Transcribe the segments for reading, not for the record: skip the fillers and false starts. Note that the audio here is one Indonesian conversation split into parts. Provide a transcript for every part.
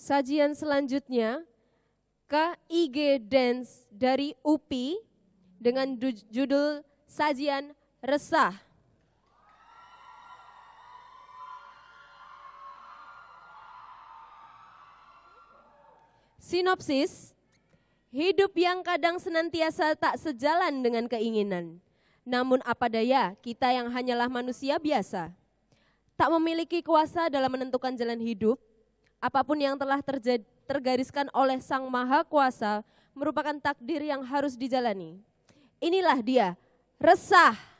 Sajian selanjutnya KIG Dance dari UPI dengan judul sajian RESAH. Sinopsis, hidup yang kadang senantiasa tak sejalan dengan keinginan. Namun apa daya, kita yang hanyalah manusia biasa. Tak memiliki kuasa dalam menentukan jalan hidup, apapun yang telah tergariskan oleh Sang Maha Kuasa merupakan takdir yang harus dijalani. Inilah dia, RESAH.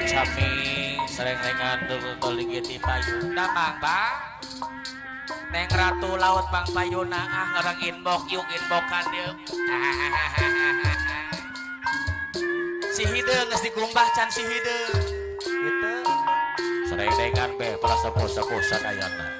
Kami sering-seringan tuh kuligiti payung damang ba Neng Ratu Laut Bang Payuna ngarang inbok yuk inbokan yuk. Si hideung geus dikumbah can si hideung. Gitu. Sering dengan be para sepuh-sepuh sadayana.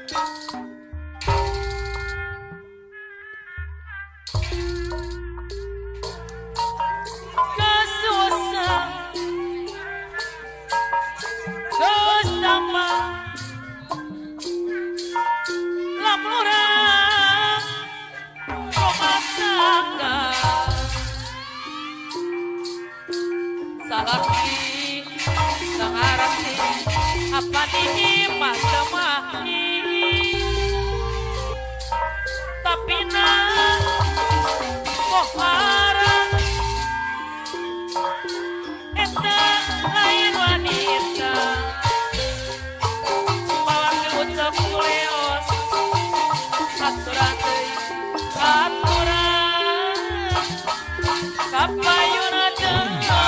Apa nih mas semahi tapi nah kok harang eta lain wanita bawang ucap kuleos aturan kapayuna deui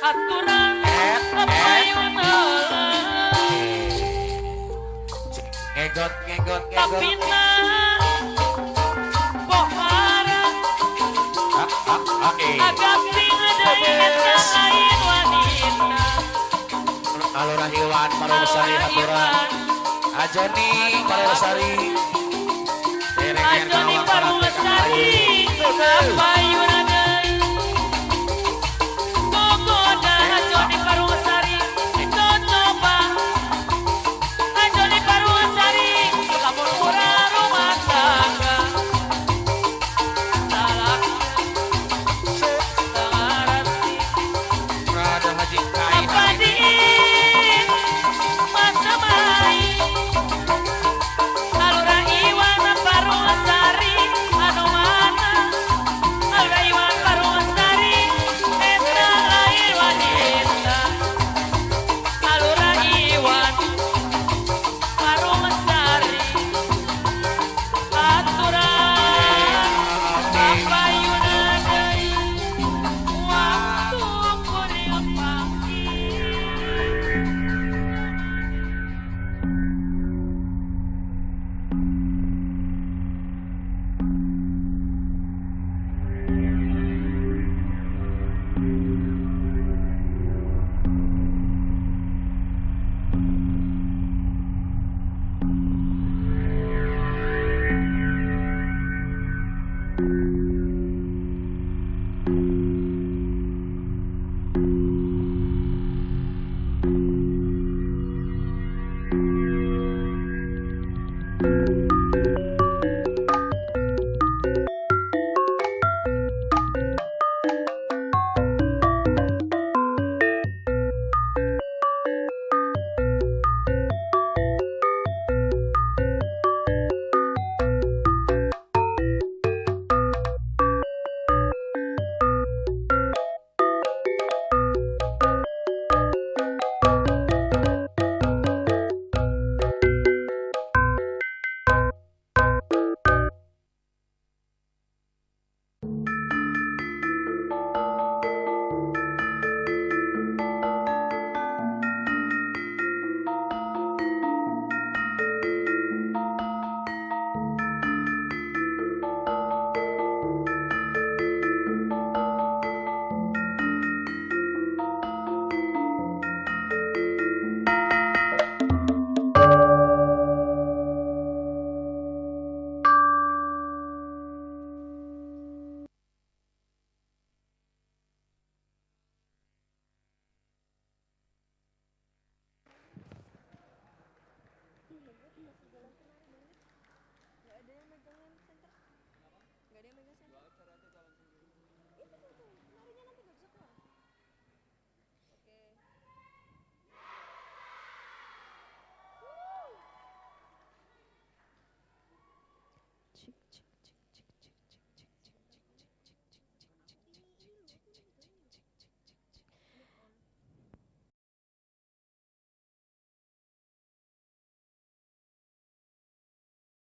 aturan kapayuna ngegot tapi nah boharang agak pingadai eta lain wanita alurah Iwan Parosari aturan Ajoni Parosari Ajoni Parosari kapayuna